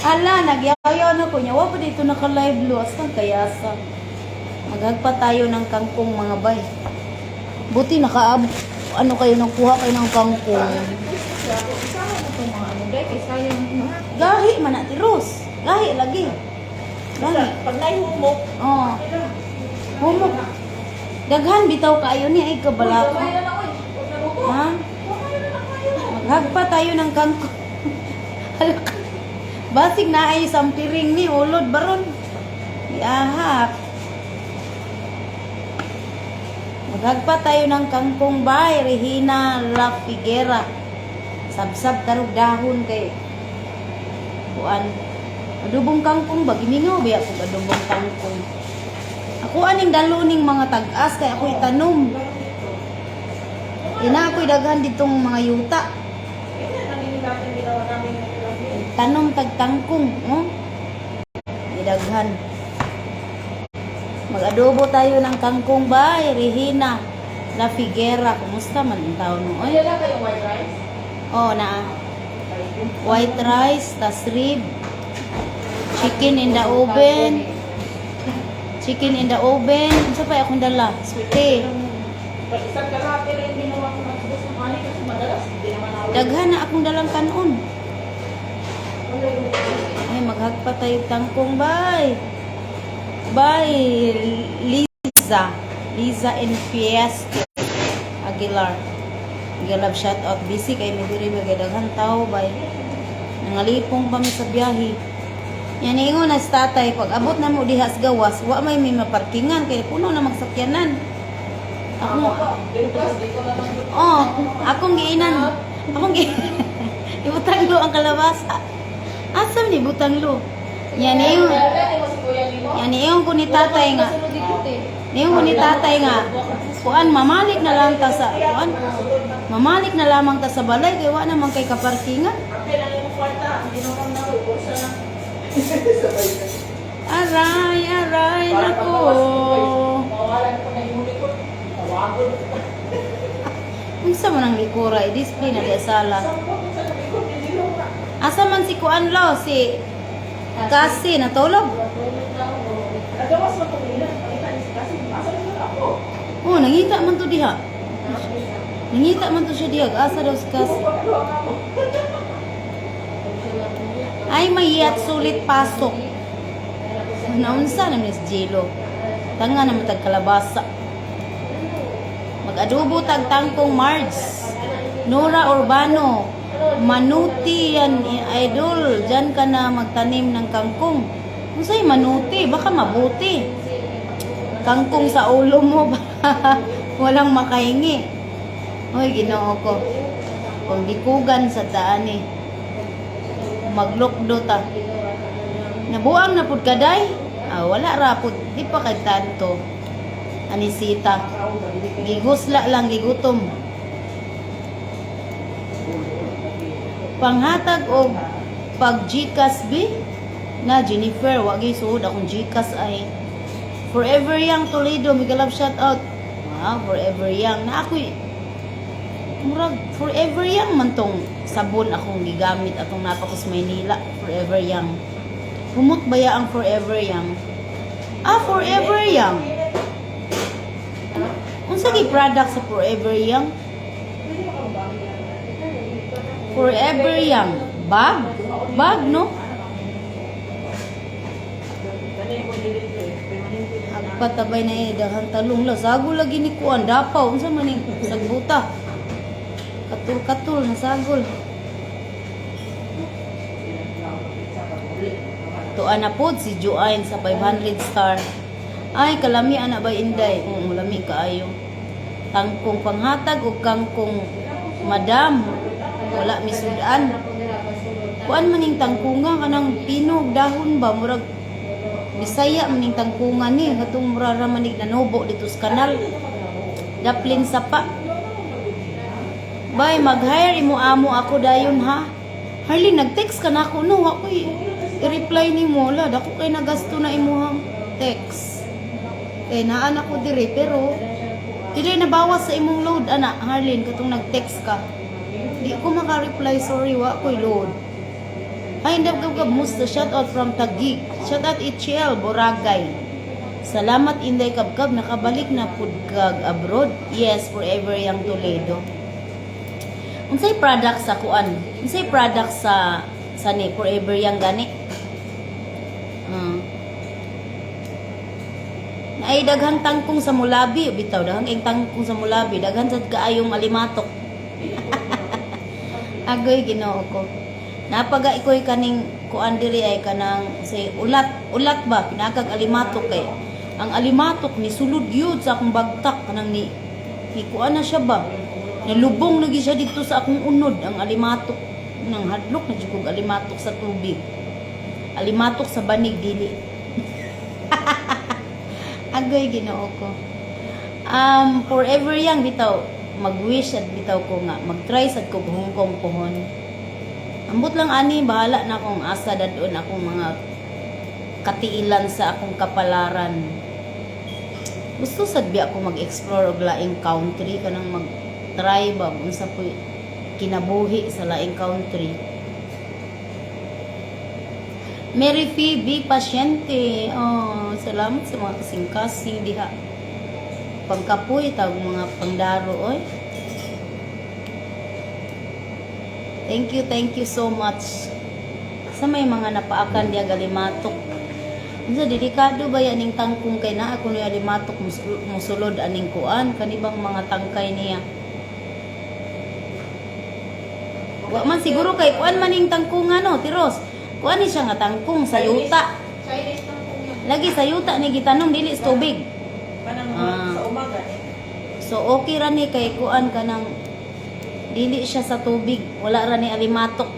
Ala, nagyayaw na ko niya. Wa pa dito naka-live lo. Asang kayasa. Maghagpa tayo ng kangkong mga bay. Buti ano kayo, nakuha kayo ng kangkong. Gahi man na tiros. Gahi lagi. Gahi. Pag naihumok, Oh. Humok. Daghan bitaw kayo niya ay kabalaka. Ha? Maghagpa tayo ng kangkong. Halaka. Basig na ay sampiring ni ulod baron. Iahak. Maghagpa tayo ng kangkong bay, Regina La Figuera. Sabsab tarog dahon kay kuan. Adubong kangkong ba gimingaw ba ako adubong kangkong. Ako aning daluning mga tag-as kay ako itanom. Ina ako'y daghan ditong mga yuta. Tanom tagtangkong, no? Idaghan. Mag-adobo tayo ng kangkong bay, Regina La Figuera. Kumusta man ang taon mo? Oy, wala kayong white rice? oh, na white rice, tas rib, chicken in the oven. Chicken in the oven. Ano pa akong dala? Sute. Isang kalahati rin ginawa ko ng subos ng money kasi madalas hindi naman ako. Daghan na akong dalang kanon. Ay, maghagpa tayo tangkong bay. Bay, Liza and Fiesta Aguilar. Galab shout out busy kay midiri bagay tao bay. Nangalipong pa mi sa biyahe. Yan ingon na sa tatay pag abot na mo dihas gawas, wa may maparkingan kay puno na magsakyanan. Ako oh, akong giinan. Ibutang lo ang kalabasa. Asam ni butang lo? Yan ko ni tatay nga. Niyon ko ni tatay nga. Kuan mamalik na lang ta sa kuan. Mamalik na lamang ta sa balay kay wa naman kay kaparkingan. Aray nako. Unsa man ang likura i-display na di sala. Asa man si kuan lo si kasi natulog. Oh, nangita man to diha. Nangita man to siya diha. Asa daw si kasi. Ay mayat sulit pasok. Naunsa na Miss Jelo. Tanga na matag kalabasa. Mag-adobo tag tangkong Marge. Nora Urbano. Manuti yan idol. Diyan ka na magtanim ng kangkong. Kung sa'yo manuti, baka mabuti. Kangkong sa ulo mo walang makahingi. Hoy, Ginoo ko. Kung bikugan sa daan eh. Maglokdo ta. Nabuang na pud kaday. Wala ra pud di pa kay tanto. Anisita. Gigusla lang gigutom. Panghatag og pag Gcash bi na Jennifer wa gyud suod akong Gcash ay Forever Young Toledo migalab shout out. Wow, Forever Young na ako'y murag Forever Young man tong sabon akong gigamit atong napakos Maynila. Forever Young. Humot baya ang Forever Young? Forever Young. Unsa gi product sa Forever Young? Forever Young. Bag no? Agpatabay na dahang talong la. Sago lagi ni kuan dapaw. Unsa man ning sagbuta? Katul-katul na sagol. Tuan na po si Joanne sa 500 star. Ay, kalami ana ba inday? Lami kaayo. Tangkong panghatag o kangkong madam. Wala misudan. Kuan maning tangkunga kanang pinog dahon ba murag Bisaya maning tangkungan ni katong murara manig nanobo dito sa kanal. Daplin sapa. Bay, mag-hire imo amo ako dayon ha. Harley, nag-text ka na ako no. Ako i-reply ni mo. La, dako kay nagasto na imuhang text. Kay naan ako dire pero dire nabawas sa imong load ana Harlin katong nag-text ka. Di ko maka-reply, sorry wa ko'y load. indab gab musta shout out from Taguig. Shout out Ichiel Boragay. Salamat Inday Kabkab, nakabalik na pud kag abroad. Yes, forever yang Toledo. Unsay product sa kuan? Unsay product sa ni forever yang gani? Ay daghang tangkong sa Mulabi, bitaw daghang ing tangkong sa Mulabi, daghan sad kaayong alimatok. Agoy Ginoo ko. Napaga ikoy kaning kuan diri ay kanang say ulat ba pinagag alimatok kay ang alimatok ni sulod gyud sa akong bagtak kanang ni kuan na siya ba. Nilubong lagi siya dito sa akong unod ang alimatok nang hadlok na jud kog alimatok sa tubig. Alimatok sa banig dili. Agoy Ginoo ko. Forever yang bitaw mag-wish at bitaw ko nga mag-try sad ko hungkong pohon. Ambot lang ani bahala na akong asa dadon akong mga katiilan sa akong kapalaran. Gusto sad bi ako mag-explore og laing country kanang mag-try ba unsa puy kinabuhi sa laing country. Mary Phoebe pasyente. Oh, salamat sa mga kasing-kasing diha. Pangkapoy tawag mga pangdaro oy. Thank you so much. Sa may mga napaakan diya galimatok. Unsa delikado ba yan ning tangkong kay naa kuno alimatok musulod aning kuan kanibang mga tangkay niya. Wa man siguro kay kuan man ning tangkong ano, Tiros. Kuan ni siya nga tangkong sa yuta. Chinese tangkong yan. Lagi sa yuta ni gitanong dili sa tubig. Kanang sa umaga eh. So okay ra ni kay kuan kanang dili siya sa tubig, wala ra ni alimatok.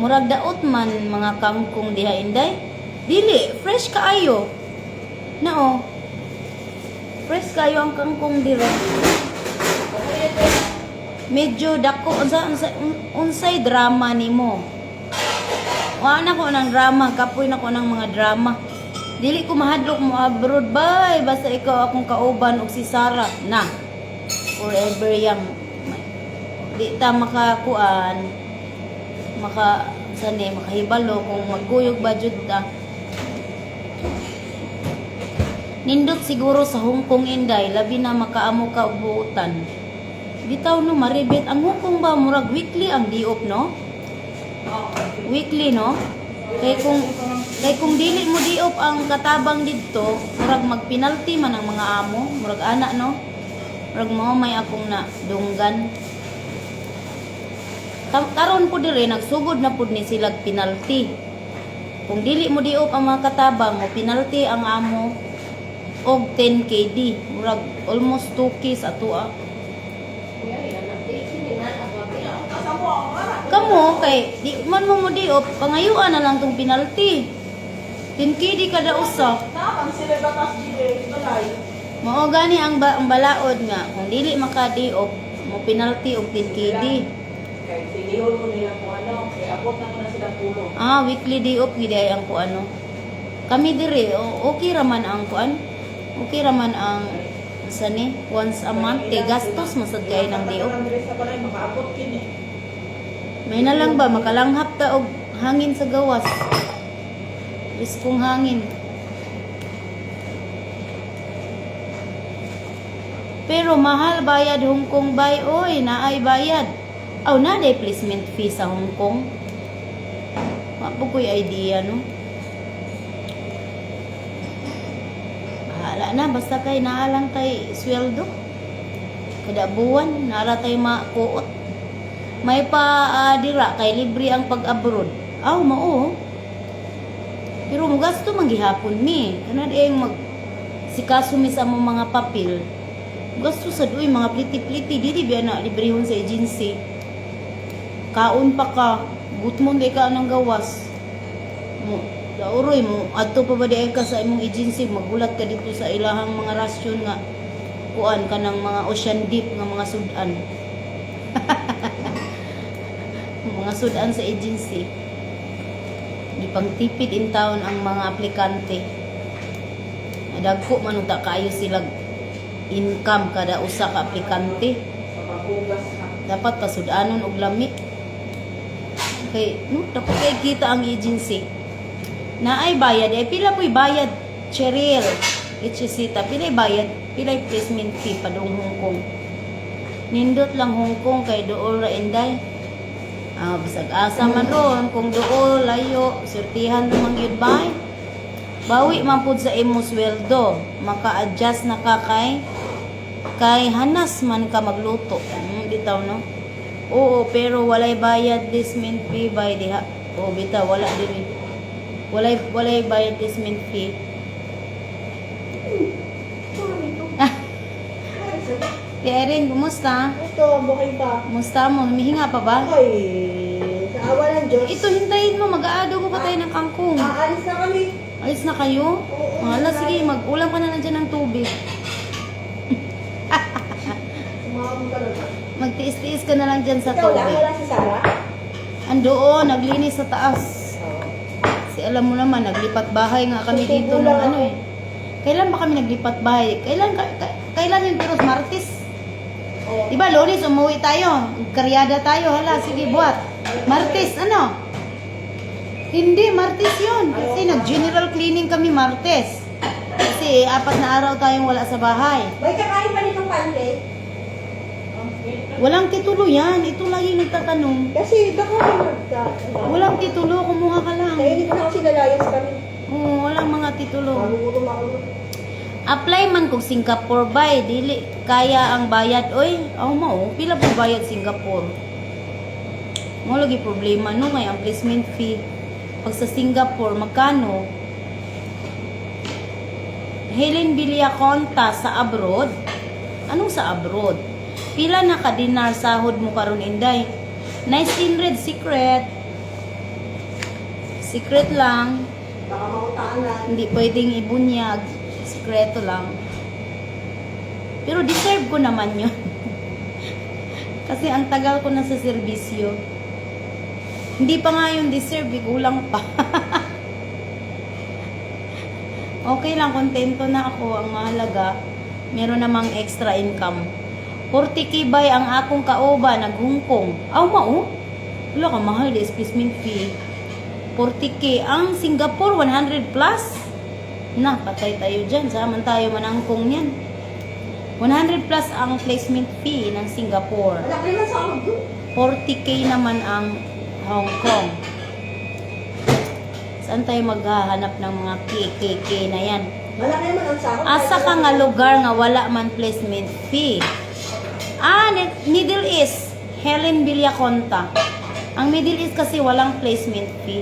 Murag daot man mga kangkong diha Inday. Dili fresh kaayo. Nao. Fresh kaayo ang kangkong dire. Medyo dako unsay drama nimo. Wa na ko ng drama, kapoy na ko ng mga drama. Dili ko mahadlok mo abroad bay, basta ikaw akong kauban og si Sarah na. Forever yang di ta makakuan makahibalo kung magguyog ba jud ta. Nindot siguro sa Hong Kong Inday, labi na makaamo ka og buutan. Bitaw no maribet ang Hong Kong ba murag weekly ang diop no? Weekly no? Kay kung dili mo diop ang katabang didto, murag magpenalty man ang mga amo, murag ana no? Murag mao may akong na dunggan. Karon po dire nagsugod na pud ni sila penalty. Kung dili mo diop ang mga katabang, mo penalty ang amo og 10 KD, murag almost 2K sa tua. Kamo kay di man mo diop, pangayuan na lang tong penalty. 10 KD kada usa. Tapang sila batas dili balay. Mao gani ang balaod nga kung dili makadiop, mo penalty og 10 KD. Kay sinihon mo nila kung ano, kay abot na ko na sila tulong. Weekly diop gid ay ang kuano. Kami dire okay raman ang kuan. Okay raman ang sani once a month kay gastos masad kay ng diop. Sa balay makaabot kini. May na lang ba makalanghap ta og hangin sa gawas. Riskong hangin. Pero mahal bayad Hong Kong bay oy, naay bayad. Aw na day placement fee sa Hong Kong. Wa po ko'y idea no. Hala na basta kay naalang tay sweldo. Kada buwan naala tay makuot. May pa dira kay libre ang pag-abroad. Aw mao. Pero mo gasto man gihapon mi. Kana di mag sikaso mi sa among mga papel. Gasto sa duy mga pliti-pliti dili biya na librehon sa agency. Kaon pa ka, gutmon day ka ng gawas. Mo dauroy mo adto pa ba di ka sa imong agency magulat ka dito sa ilahang mga rasyon nga kuan kanang mga ocean deep nga mga sudan. Mga sudan sa agency. Gipangtipid in town ang mga aplikante. Dagko man uta kaayo sila income kada usa ka aplikante. Paghugas na. Dapat pasudanon og lami. Kay, no, dako kay kita ang agency. Na ay bayad, ay pila po'y bayad, Cheryl, Echesita, pila'y bayad, pila'y placement fee pa doong Hong Kong. Nindot lang Hong Kong kay dool ra Inday. Bisag asa man ron, kung dool, layo, surtihan naman yun ba? Bawi man pud sa imo sweldo, maka-adjust na ka kay hanas man ka magluto. Bitaw no? Oo, pero walay bayad placement fee by diha. Oo, bitaw, wala diri. Walay bayad placement fee. Erin, kumusta? Ito, buhay pa. Kumusta mo? Humihinga pa ba? Ay, sa awa ng Diyos. Ito, hintayin mo. Mag-aado ko pa tayo ng kangkong. Aalis na kami. Alis na kayo? Oo, Hala, sige. Mag-ulam ka na lang dyan ng tubig. Sumama ka na. Magtiis-tiis ka na lang dyan sa Ikaw lang, tubig. wala si Sarah? Andoon, naglinis sa taas. Kasi alam mo naman, naglipat bahay nga kami dito ng ano eh. Kailan ba kami naglipat bahay? Kailan yun, pero Martes? Oo. Diba, Lunes, umuwi tayo. Karyada tayo. Hala, sige, buhat. Martes, ano? Hindi, Martes yun. Kasi nag-general cleaning kami Martes. Kasi 4 na araw tayong wala sa bahay. May kakain pa nitong pancake? Walang titulo yan. Ito lang yung nagtatanong. Kasi baka may magka. Walang titulo, kumuha ka lang. Kaya hindi ko na kasi lalayas kami. Oo, walang mga titulo. Magugutom ako. Apply man kung Singapore bay, dili kaya ang bayad oy. Mao, pila po bayad Singapore. Mo lagi problema no may ang placement fee. Pag sa Singapore magkano? Helen Villaconta sa abroad. Anong sa abroad? Pila na ka dinar sahod mo karon Inday? Nice red secret. Secret lang. Baka mautanan. Hindi pwedeng ibunyag. Sekreto lang. Pero deserve ko naman yun. Kasi ang tagal ko na sa serbisyo. Hindi pa nga yung deserve, kulang pa. Okay lang, kontento na ako. Ang mahalaga, meron namang extra income. 40k bay ang akong kauba, naghungkong. Mao? Wala ka, mahal, displacement fee. 40k. Ang Singapore, 100 plus. Na, patay tayo dyan. Saman tayo manangkong yan. 100 plus ang placement fee ng Singapore. Wala kayo na sahod doon. 40k naman ang Hong Kong. Saan tayo maghahanap ng mga KKK na yan? Wala kayo man ang sahod. Asa ka nga lugar nga wala man placement fee? Middle East. Helen Villaconta. Ang Middle East kasi walang placement fee.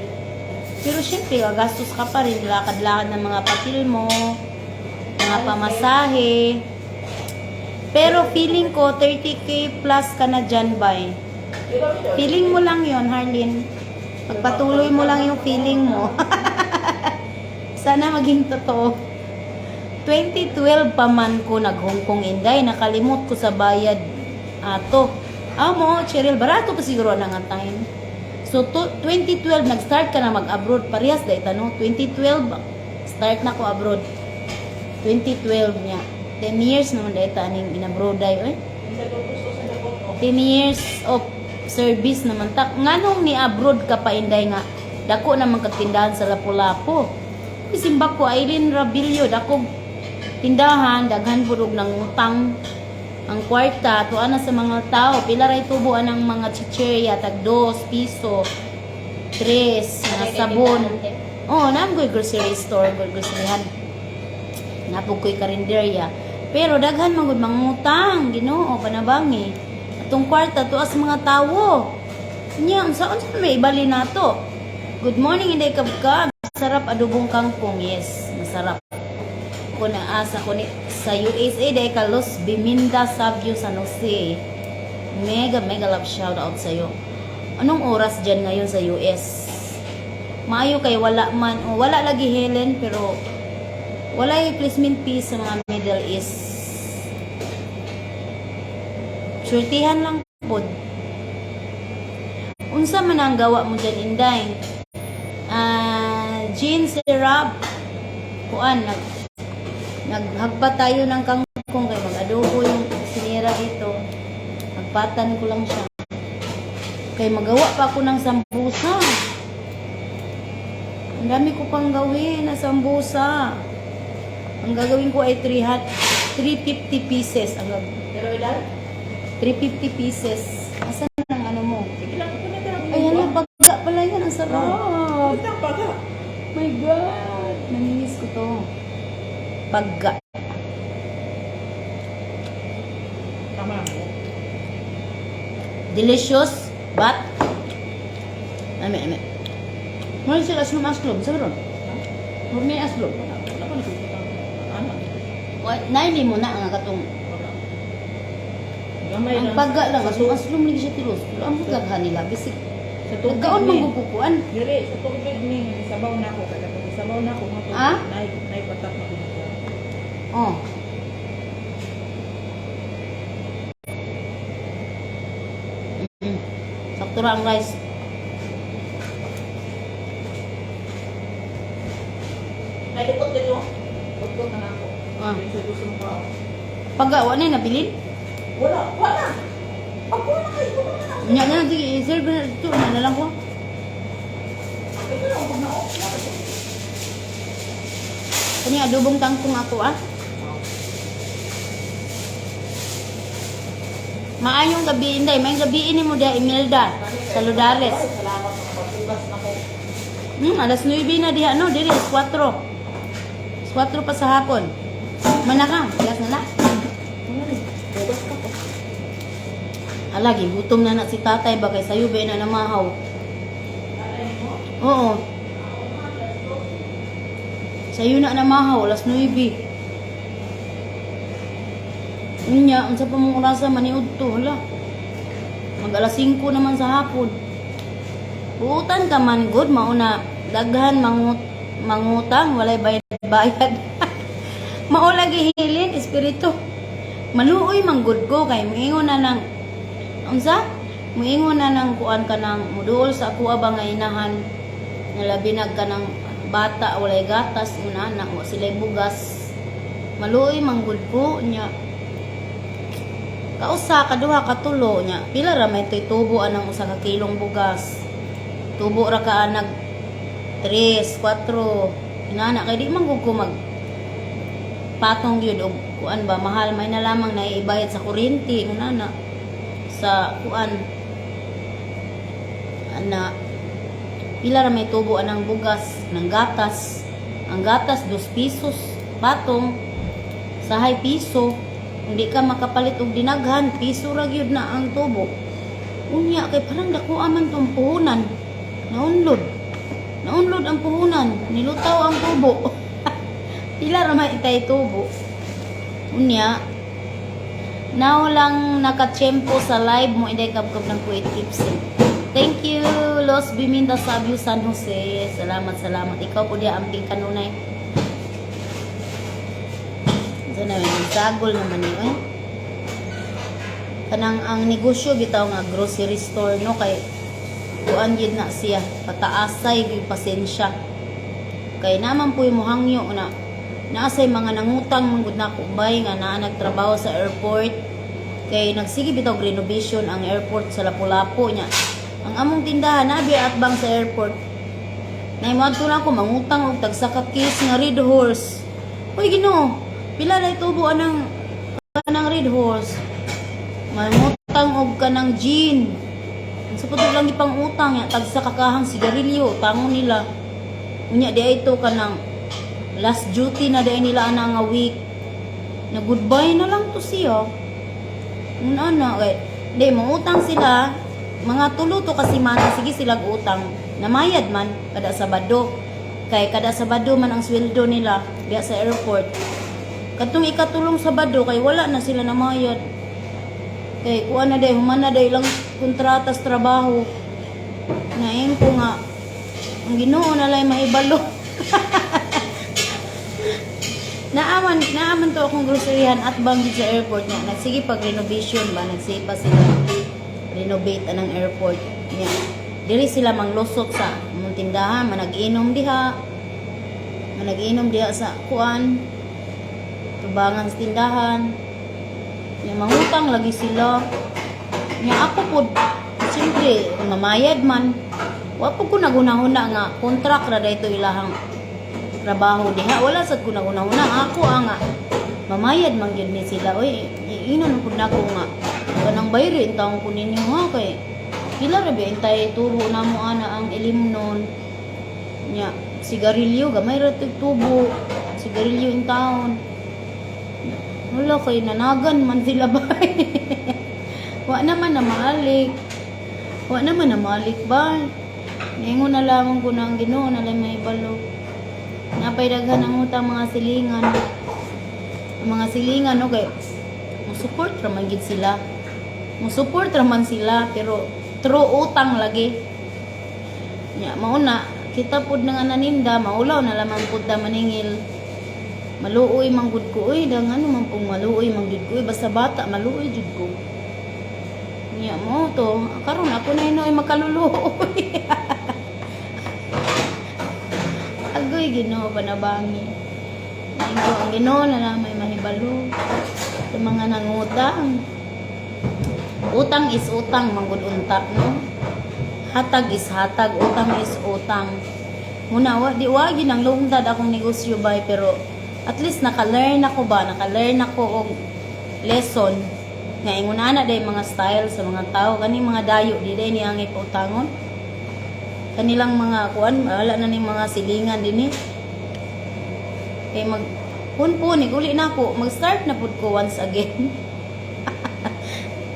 Pero syempre, gagastos ka pa rin. Lakad-lakad ng mga patil mo, mga pamasahe. Pero feeling ko, 30k plus ka na dyan, bay. Feeling mo lang yon Harlin. Pagpatuloy mo lang yung feeling mo. Sana maging totoo. 2012 pa man ko nag-Hong Kong Inday. Nakalimot ko sa bayad ato. Mo, Cheryl, barato pa siguro nang time. So, 2012, nag-start ka na mag-abroad. Parehas dahil tanong, 2012, start na ko abroad. 2012 niya. 10 years naman dahil taning in-abroad dahil. 10 years of service naman. Nganong ni-abroad ka pa Inday nga, dako naman katindahan sa Lapu-Lapu. Isimbak ko, Aileen Rabilio, dako tindahan, daghan burog ng utang. Ang kwarta, tuan na sa mga tao, pila ray tubuan ng mga chicherya, tag 2 piso, 3, mga sabon. Naam ko'y grocery store, groceryhan. Napog ko'y karinderya. Pero daghan magud mangutang, Ginoo, panabangi. Atong kwarta, tuas mga tao. Nya, saan may ibali nato? Good morning, Inday Kabkab. Sarap adobong kangkong, yes, masarap. Ko na asa ko ni sa USA dahil ka Los Biminda Sabio San Jose. Mega love shout out sa iyo. Anong oras diyan ngayon sa US? Maayo kay wala man wala lagi Helen pero wala yung placement fee sa mga Middle East. Surtihan lang pod. Unsa man ang gawa mo diyan Inday? Jean syrup kuan naghagpa tayo ng kangkong kay mag-adobo yung sinira dito. Hagpatan ko lang siya. Kay magawa pa ako ng sambusa. Ang dami ko pang gawin na sambusa. Ang gagawin ko ay 350 pieces. Pero ilan? 350 pieces. Asan ang ano mo? Sige lang, ito na talaga. Ayan na, pagka pala yan. Ang sarap. Ito ang paga. My God. Naminis ko to. Pagga. Tama lang yan. Delicious, but ame. Mali sila aslom. Sabi ron? Murmi aslom. Wala pa nakikita. Ano? Naili mo na ang katong Wala. Gamay ang lang. pagga lang. Aslom lagi siya tiros. Pero ang pagkaghan nila. Bisik. Sa tubig Nagkaon ni. magpupukuan. Dili, sa tubig ni. Sabaw na ako. Kaya kung sabaw na ako, mga tubig. Ah? Naipatak na ko. Oh. Sakto ra ang rice. Nailipot din mo. Pagkot na ako. Ah. Sa gusto mo pa. Pagga, wala na nabilin. Wala. Ako na kayo. Nya na, sige, serve na ito. Na lang ko. Ito na, huwag na ako. Kani adobong tangkong ako ah. Maayong gabi, Inday. May gabi ini mo da, Imelda. Sa Ludares. Salamat sa pagbugas na ko. Alas 9 na diha, no? Diri, 4. 4 pa sa hapon. Manakang, alas na na. Bugas ka po. Alagi, gutom na na si tatay ba kay sayo ba na namahaw. Oo. Sayo na namahaw, alas 9. Unya, unsa pa mong orasa maniud to, hala. Mag alas 5 naman sa hapon. Buutan ka man good, mauna daghan mangutang, walay bayad. Mao lagi hilin espiritu. Maluoy man good ko kay moingon na nang unsa? Moingon na nang kuan ka nang muduol sa ako ba nga inahan. Nalabinag ka ng bata walay gatas una na wa sila bugas. Maluoy man good ko nya. Kausa kaduha katulo nya. Pila ra may tubo anang usa ka kilong bugas. Tubo ra ka nag 3, 4. Inana kay di man gud ko mag patong gyud og kuan ba mahal may na lamang na ibayad sa kuryente inana sa kuan ana pila ra may tubo anang bugas ng gatas. Ang gatas 2 pesos patong sahay piso. Hindi ka makapalit og dinaghan, piso ra gyud na ang tubo. Unya kay parang dako man tong puhunan. Naunlod ang puhunan, nilutaw ang tubo. Pila ra man itay tubo. Unya now lang nakatsyempo sa live mo inday kabkab ng Kuwait Tips. Thank you, Los Biminda Sabio San Jose. Salamat. Ikaw po dia amping kanunay. Diyan na may sagol naman yun. Kanang ang negosyo bitaw nga grocery store no kay kuan gid na siya pataasay gyud pasensya. Kay naman po mo hangyo na naasay mga nangutang mangud na kubay nga naa nagtrabaho sa airport kay nagsige bitaw renovation ang airport sa Lapu-Lapu nya. Ang among tindahan nabi at bang sa airport. Naimadto na ako mangutang og tag saka case nga Red Horse. Uy Ginoo, pila na tubo anang Red Horse. Mangutang og kanang gin. Sa puto lang ipang utang ya tag sa kakahang sigarilyo tangon nila. Unya di ay ito kanang last duty na di nila ana nga week. Na goodbye na lang to siya. Ana kay di mo utang sila mga tulo to kasi man sige sila utang. Namayad man kada Sabado. Kay kada Sabado man ang sweldo nila diya sa airport. Katong ikatulong Sabado kay wala na sila namayad. Kay kuan na day human na day lang kontratas trabaho. Naing ko nga ang Ginoo na lay mahibalo. naaman to akong groceryhan at banggi sa airport niya. Nagsige pag renovation ba nagsipa sila renovate anang airport niya. Diri sila manglusot sa mong tindahan, manag-inom diha sa kuan tubangan sa tindahan. Nya mangutang lagi sila. Nya ako pod sila Siyempre, mamayad man. Wa po ko nagunahuna nga contract ra dayto ilahang trabaho diha. Wala sad ko nagunahuna. Ako nga mamayad man gyud ni sila. Oy, iinon pud nako nga kanang bayre in taong ko ninyo ha kay pila ra ba intay tubo namo ana ang ilimnon nya sigarilyo gamay ra tig tubo sigarilyo in taon. Wala kay nanagan man sila bay. Wa naman na maalik. Wa naman na maalik ba? Ningon na lamang ko na ang Ginoo na lang may balo. Napay daghan ang utang mga silingan. Ang mga silingan no kay mo-support raman gid sila. Mo-support raman sila pero true utang lagi. Nya mao na kita pud nga naninda maulaw na lamang pud ta maningil. Maluoy man gud ko oy dang ano man pong maluoy man gud ko basta bata maluoy jud ko. Nya mo to karon ako na inoy makaluluoy. Agoy Ginoo panabangi. Ang Ginoo na lang may mahibalo sa mga nangutang. Utang is utang manggod unta no. Hatag is hatag, utang is utang. Muna wa di wa gyud ang lungtad akong negosyo bay pero at least naka-learn ako og lesson nga ingon ana day mga style sa mga tao kani mga dayo di day niangay pautangon. Kanilang mga kuan wala na ning mga silingan dinhi. Kay mag punpunig uli na ako, mag-start na pud ko once again.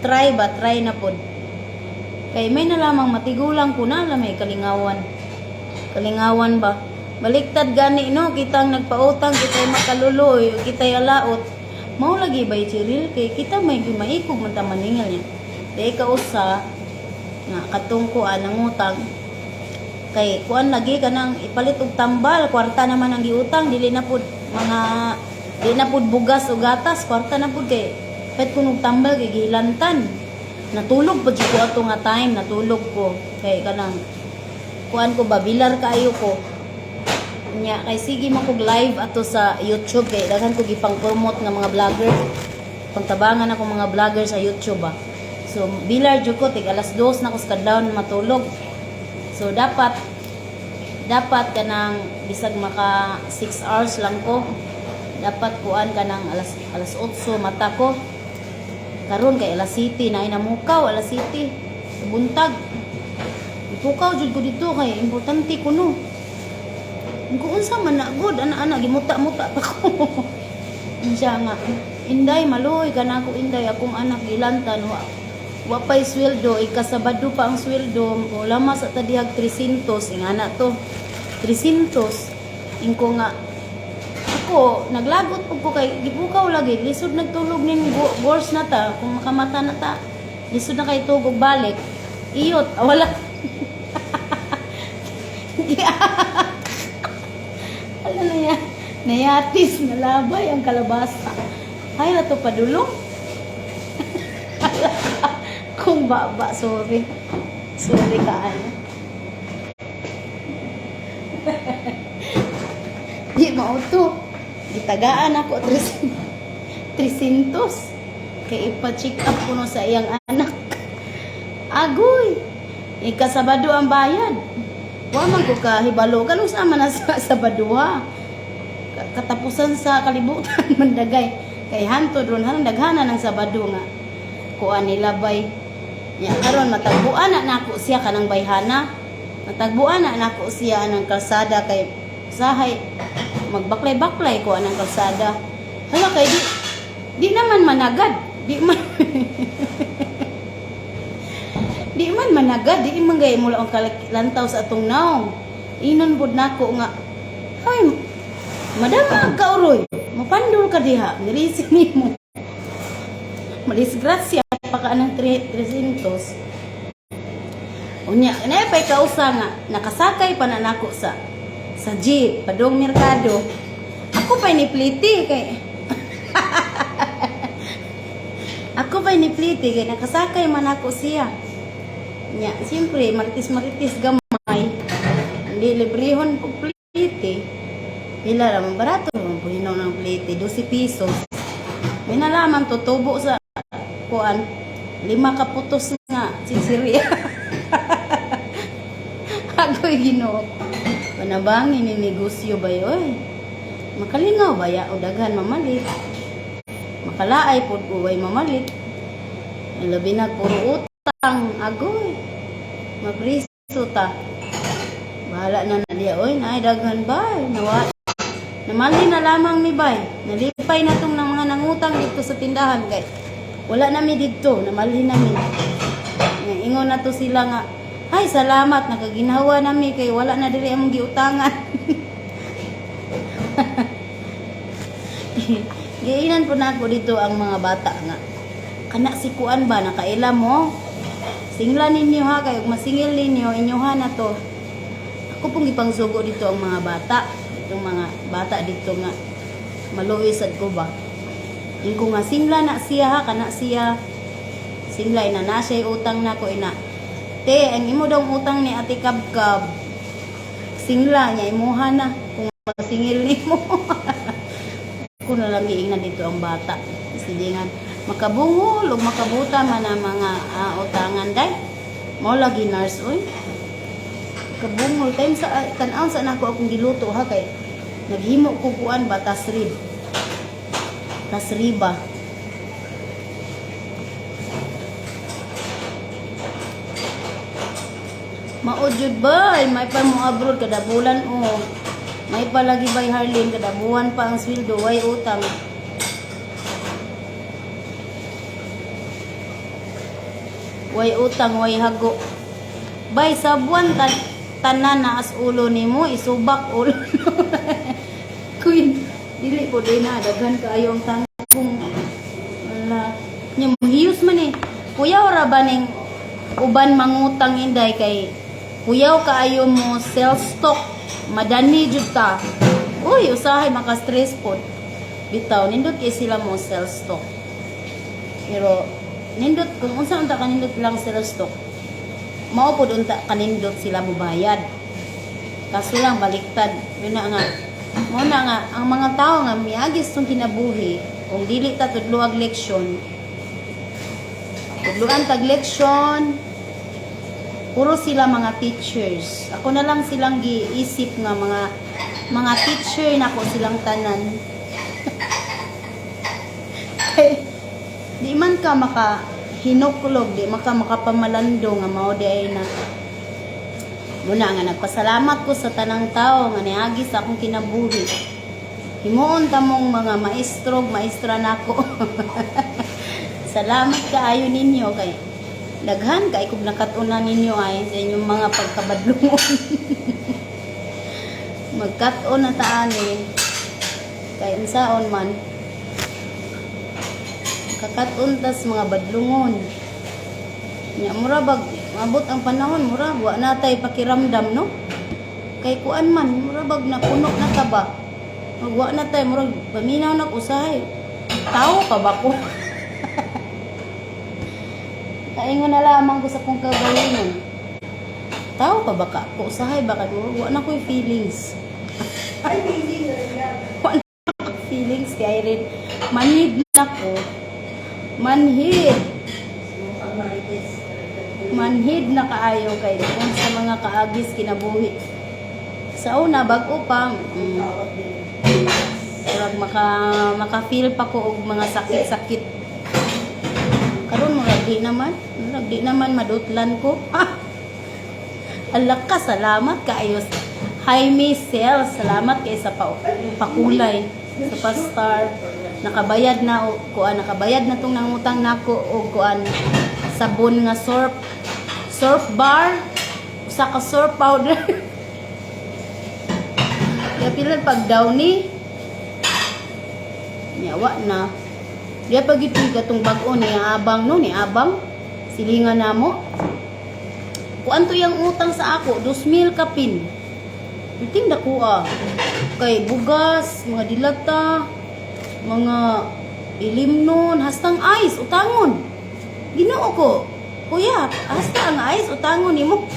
Try na pud. Kay may na lamang matigulang ko na may kalingawan. Kalingawan ba? Baliktad gani no, kitang nagpautang, kita'y makaluloy, kita'y alaot. Mao lagi bay Cheryl kay kita may maikog man ta maningil niya. Di ka usa nga katungkuan ng utang. Kay kuan lagi kanang ipalit og tambal, kwarta naman ang giutang, dili na pud bugas o gatas, kwarta na pud kay pet kunog tambal kay gihilantan. Natulog pa ko ato nga time, natulog ko. Kay kanang kuan ko ba bilar kaayo ko. Nya kay sige man kog live ato sa YouTube kay daghan ko gipang-promote nga mga vlogger. Pangtabangan ako mga vlogger sa YouTube ba. So bilar jud ko tig alas 2 na ko sa kadlawon matulog. So dapat kanang bisag maka 6 hours lang ko. Dapat kuan kanang alas 8 mata ko. Karon kay alas 7 na inamukaw alas 7 buntag. Ipukaw jud ko dito kay importante ko no. Kung unsa man na good ana gimuta-muta pa ko. Insya nga inday maluoy kana ko inday akong anak gilantan wa pay sweldo ikasabado pa ang sweldo wala mas sa tadihag 300 ingana to 300 ingko nga ako naglagot pug ko kay gipukaw lagi lisod nagtulog ning gors na ta kung makamata na ta lisod na kay tugog balik iyot wala ala na yan nayatis nalabay ang kalabasa ay na to padulong kung baba sorry kaan di mauto gitagaan ako 300 kay ipa-check up ko no sa iyang anak agoy ikasabado ang bayad wa man ko kahibalo kanus ama na sa Sabado ha katapusan sa kalibutan mandagay kay hantod ron hanang daghana ng Sabado nga kuan nila bay ya karon matagbuan na nako siya kanang bayhana matagbuan na nako siya anang kalsada kay sahay magbaklay-baklay ko anang kalsada hala kay di naman managad di man di man managad di man gay mula ang lantaw sa atong naong inon pud nako nga ay madama ka uroy mapandol ka diha nirisi nimo malisgrasya pa ka ng 300 unya na pay kausa nga nakasakay pa na nako sa jeep padong merkado ako pa ni pliti kay ako pa ni pliti kay nakasakay man ako siya nya siyempre maritis gamay hindi librehon pug pliti pila ra man barato man puhinaw ng pliti 12 pesos may nalaman tutubo sa kuan 5 ka putos nga sinsiriya Agoy Ginoo. Panabangin ni negosyo ba oy? Makalingaw ba ya o daghan mamalit? Makalaay pud uway mamalit. Labi na puro utang, agoy. Mabriso ta. Bahala na na diya oy, naay daghan bay. Namali na lamang mi bay. Nalipay na tong ng mga nangutang dito sa tindahan kay wala nami dito, namali nami. Ingon na to sila nga, ay salamat nakaginhawa nami kay wala na diri among giutangan. Giinan po na ako dito ang mga bata nga. Kana si kuan ba nakailam mo? Singla ninyo ha kay ug masingil ninyo inyoha na to. Ako pong ipangsugo dito ang mga bata. Itong mga bata dito nga maluwi sad ko ba. Ingko nga singla na siya ha kana siya. Singla ina na siya utang na ko ina. Te, ang imo daw utang ni Ate Kabkab. Singla niya imuha na kung masingil nimo. Ako na lang giingnan dito ang bata. Sidingan makabungol ug makabuta man ang mga utangan day. Mao lagi nurse oy. Kabungol time sa tan-aw sa nako akong giluto ha kay naghimo ko kuan ba tasrib. Tasriba. Maujud ba? May pa mo abroad kada bulan o. May pa lagi bay Harlin kada buwan pa ang sweldo, way utang. Way utang, way hago. Bay sa buwan tanan na as ulo nimo isubak ulo. Queen, dili po din na daghan kaayo ang tangkong. Wala. Nya hiyos man eh. Kuya ora ba ning uban mangutang inday kay kuyaw kaayo mo self stock madani jud ta. Uy, usahay maka-stress pod. Bitaw nindot kay sila mo self stock. Pero nindot kung unsa unta kanindot lang self stock. Mao pod unta kanindot sila mo bayad. Kaso lang baliktad. Yun na nga. Mo na nga ang mga tao nga miagis tong kinabuhi kung dili ta tudluag leksyon. Tudluan tag leksyon. Puro sila mga teachers. Ako na lang silang giisip nga mga teacher na ko silang tanan. Di man ka makahinuklog, di man ka makapamalando nga mao di ay na. Muna nga nagpasalamat ko sa tanang tao nga niagi sa akong kinabuhi. Himuon ta mong mga maestro, maestra nako. Salamat kaayo ninyo kay daghan kay kung nakatunan ninyo ay sa inyong mga pagkabadlungon. Magkat-on na taanin kay unsaon man kakat-on tas mga badlungon. Nya mura bag mabot ang panahon mura wa natay pakiramdam no. Kay kuan man mura bag napuno na ta ba. Magwa na tay mura paminaw na usahay. Tao ka ba ko? Kaingon na lamang ko sa kong kagalingon. Tao pa ba ka? Usahay ba ka? Wa na ko'y feelings. Ay, feelings na rin. Wa na ko'y feelings. Kaya rin, manhid na ko. Manhid. Manhid na kaayo kay kung sa mga kaagis kinabuhi. Sa una, bago pa, maka-feel pa ko og mga sakit-sakit. Karon mo di naman madutlan ko. Alak ka, salamat kaayo. Hi Miss Sel, salamat kay sa pakulay sa pastar. Nakabayad na nakabayad na tong nangutang nako og kuan sabon nga surf bar, usa ka surf powder. Ya pilan pag downy. Nyawa na. Diya pag ito katong bag-o ni abang no, ni abang silingan namo. Kuan to yang utang sa ako, 2,000 kapin. Biting dako kay bugas, mga dilata, mga ilimnon, hastang ice utangon. Ginoo ko. Kuya, hasta ang ice utangon nimo.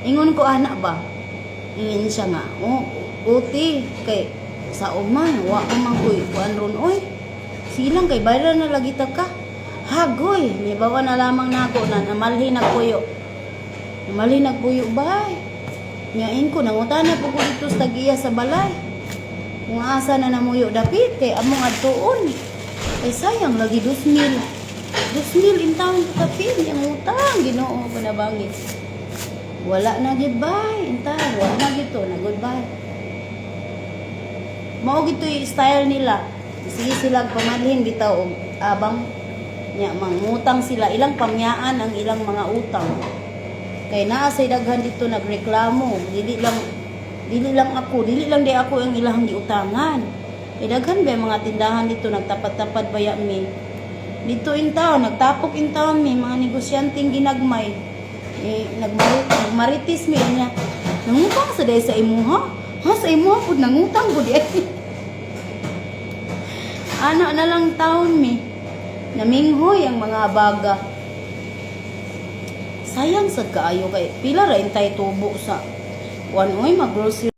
Ingon ko anak ba. Ingin siya nga, uti kay sa uman, wa ko man koy kuan ron oy. Silang kay bayran na lagi ta ka. Hagoy, nibawa na lamang nako na namalhi na kuyo. Mali nagpuyo bay. Nyain ko nangutana po ko dito sa tagiya sa balay. Kung asa na namuyo dapit kay among adtuon. Ay sayang lagi 2,000. 2,000 in taon ko kapin yang utang Ginoo ko na bangit. Wala na gid bay, intay, wala na gito na goodbye. Mao gito yung style nila. Sige sila pamalhin bitaw og abang nya mangutang sila ilang pamyaan ang ilang mga utang. Kay naa say daghan dito nagreklamo, dili lang ako ang ilang giutangan. Kay daghan ba mga tindahan dito nagtapat-tapat baya mi. Dito in town, nagtapok in town mi mga negosyanteng ginagmay. Nagmaritis mi niya. Nangutang sa day sa imuha? Ha sa imuha pud nangutang pud di. Ano na lang taon mi. Naminghoy ang mga baga. Sayang sad kaayo kay pila ra intay tubo sa one oy mag-grocery